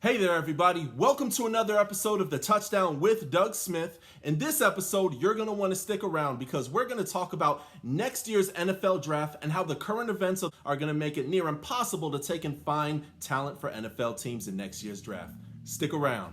Hey there, everybody. Welcome to another episode of the Touchdown with Doug Smith. In this episode, you're going to want to stick around because we're going to talk about next year's NFL draft and how the current events are going to make it near impossible to take and find talent for NFL teams in next year's draft. Stick around.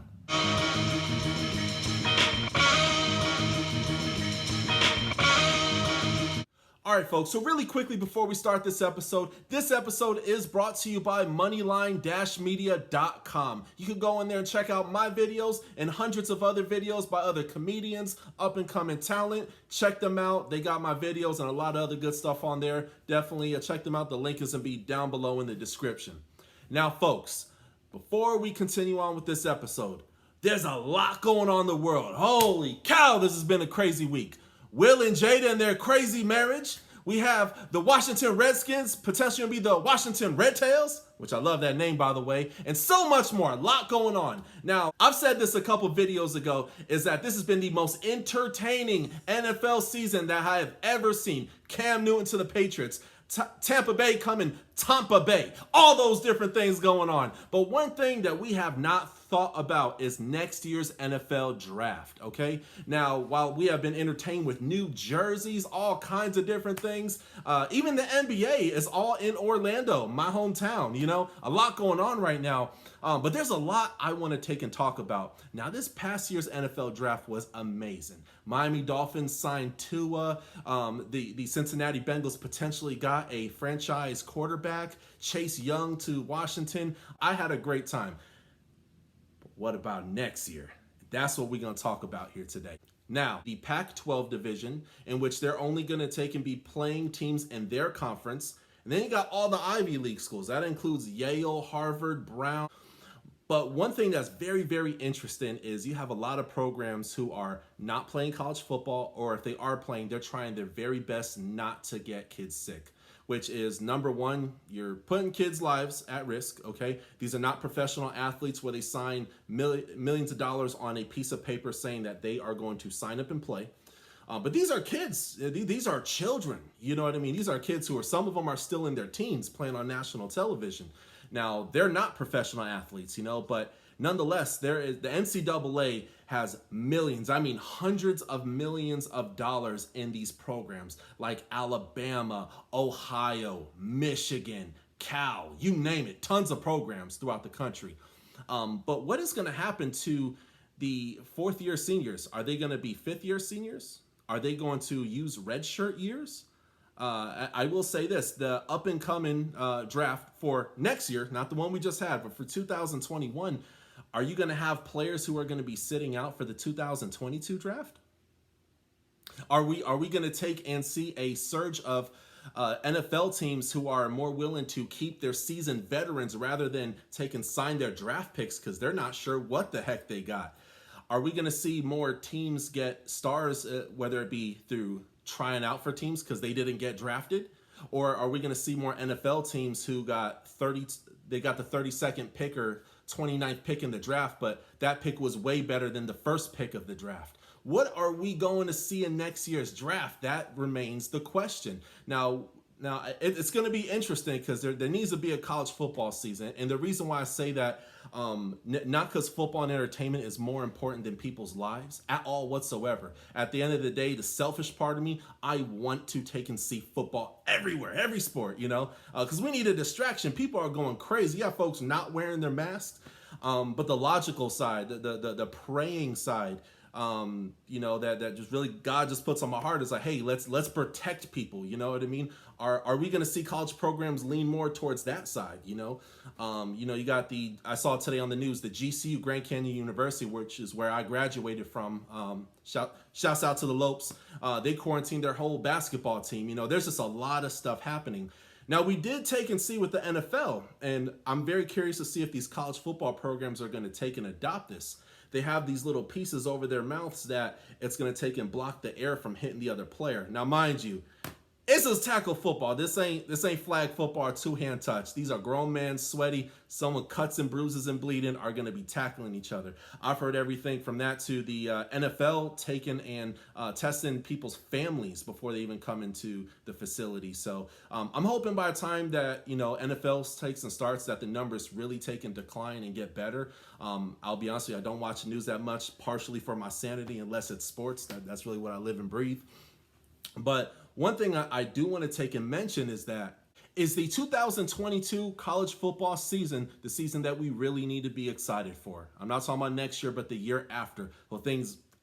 All right, folks, so really quickly before we start this episode is brought to you by moneyline-media.com. You can go in there and check out my videos and hundreds of other videos by other comedians, up-and-coming talent. Check them out. They got my videos and a lot of other good stuff on there. Definitely check them out. The link is going to be down below in the description. Now, folks, before we continue on with this episode, there's a lot going on in the world. Holy cow, this has been a crazy week. Will and Jada and their crazy marriage. We have the Washington Redskins potentially be the Washington Red Tails, which I love that name, by the way, and so much more. A lot going on. Now, I've said this a couple videos ago, is that this has been the most entertaining NFL season that I have ever seen. Cam Newton to the Patriots. Tampa Bay coming Tampa Bay. All those different things going on. But one thing that we have not thought about is next year's NFL draft, okay? Now, while we have been entertained with new jerseys, all kinds of different things, even the NBA is all in Orlando, my hometown, you know? A lot going on right now. But there's a lot I want to take and talk about. Now, this past year's NFL draft was amazing. Miami Dolphins signed Tua. The Cincinnati Bengals potentially got a franchise quarterback, Chase Young to Washington. I had a great time. But what about next year? That's what we're going to talk about here today. Now, the Pac-12 division, in which they're only going to take and be playing teams in their conference. And then you got all the Ivy League schools. That includes Yale, Harvard, Brown. But one thing that's very, very interesting is you have a lot of programs who are not playing college football, or if they are playing, they're trying their very best not to get kids sick, which is number one, you're putting kids' lives at risk, okay? These are not professional athletes where they sign millions of dollars on a piece of paper saying that they are going to sign up and play. But these are kids. These are children. You know what I mean? These are kids who are, some of them are still in their teens playing on national television. Now, they're not professional athletes, you know, but nonetheless, the NCAA has millions, I mean hundreds of millions of dollars in these programs like Alabama, Ohio, Michigan, Cal, you name it, tons of programs throughout the country. But what is going to happen to the fourth-year seniors? Are they going to be fifth-year seniors? Are they going to use redshirt years? I will say this, the up-and-coming draft for next year, not the one we just had, but for 2021, are you going to have players who are going to be sitting out for the 2022 draft? Are we going to take and see a surge of NFL teams who are more willing to keep their seasoned veterans rather than take and sign their draft picks because they're not sure what the heck they got? Are we going to see more teams get stars, whether it be through trying out for teams because they didn't get drafted? Or are we going to see more NFL teams who got the 32nd pick or 29th pick in the draft, but that pick was way better than the first pick of the draft? What are we going to see in next year's draft? That remains the question. Now it's going to be interesting because there needs to be a college football season. And the reason why I say that, not because football and entertainment is more important than people's lives at all whatsoever. At the end of the day, the selfish part of me, I want to take and see football everywhere, every sport, you know, because we need a distraction. People are going crazy. You have folks not wearing their masks. But the logical side, the praying side, you know, that just really God just puts on my heart is like, hey, let's protect people. You know what I mean? Are we going to see college programs lean more towards that side? You know, you got I saw today on the news, the GCU, Grand Canyon University, which is where I graduated from. Shouts out to the Lopes. They quarantined their whole basketball team. You know, there's just a lot of stuff happening. Now, we did take and see with the NFL, and I'm very curious to see if these college football programs are going to take and adopt this. They have these little pieces over their mouths that it's going to take and block the air from hitting the other player. Now, mind you, It's just tackle football. This ain't flag football or two-hand touch. These are grown men, sweaty. Someone cuts and bruises and bleeding are going to be tackling each other. I've heard everything from that to the NFL taking and testing people's families before they even come into the facility. So I'm hoping by the time that NFL takes and starts that the numbers really take and decline and get better. I'll be honest with you, I don't watch the news that much, partially for my sanity, unless it's sports. That's really what I live and breathe. But one thing I do want to take and mention is the 2022 college football season, the season that we really need to be excited for. I'm not talking about next year, but the year after. Well,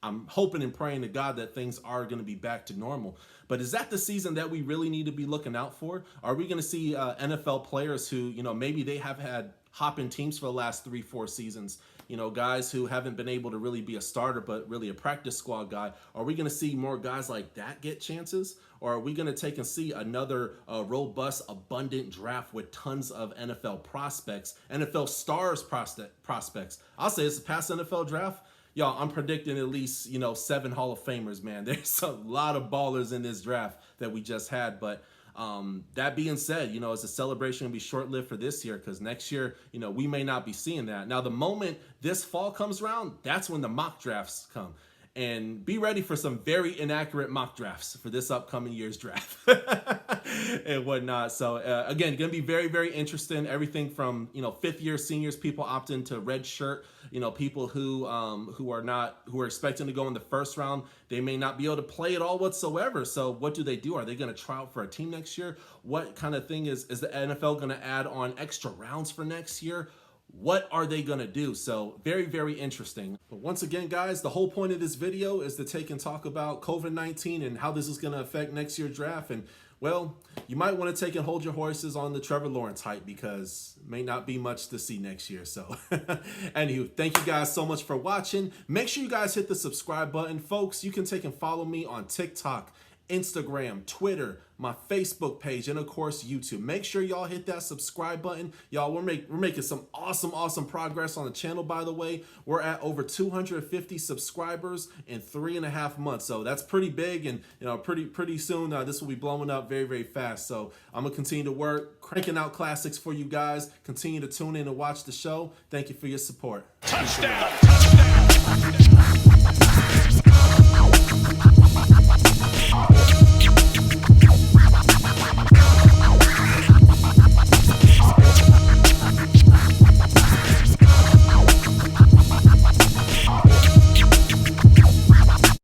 I'm hoping and praying to God that things are going to be back to normal. But is that the season that we really need to be looking out for? Are we going to see NFL players who, maybe they have had hopping teams for the last 3-4 seasons? Guys who haven't been able to really be a starter, but really a practice squad guy. Are we going to see more guys like that get chances? Or are we going to take and see another robust, abundant draft with tons of NFL prospects, NFL stars prospects? I'll say it's a past NFL draft. Y'all, I'm predicting at least, 7 Hall of Famers, man. There's a lot of ballers in this draft that we just had, but that being said, it's a celebration to be short-lived for this year, because next year, we may not be seeing that. Now, the moment this fall comes around, that's when the mock drafts come. And be ready for some very inaccurate mock drafts for this upcoming year's draft and whatnot. So again, going to be very, very interesting. Everything from, 5th-year seniors, people opt into red shirt, people who are expecting to go in the first round. They may not be able to play at all whatsoever. So what do? Are they going to try out for a team next year? What kind of thing is the NFL going to add on extra rounds for next year? What are they going to do? So very, very interesting. But once again, guys, the whole point of this video is to take and talk about COVID-19 and how this is going to affect next year's draft. And, well, you might want to take and hold your horses on the Trevor Lawrence hype, because may not be much to see next year. So anywho, thank you guys so much for watching. Make sure you guys hit the subscribe button. Folks, you can take and follow me on TikTok, Instagram, Twitter, my Facebook page, and of course YouTube. Make sure y'all hit that subscribe button. Y'all, we're making some awesome progress on the channel. By the way, we're at over 250 subscribers in 3.5 months, so that's pretty big. And pretty soon this will be blowing up very, very fast. So I'm gonna continue to work, cranking out classics for you guys. Continue to tune in and watch the show. Thank you for your support. Touchdown.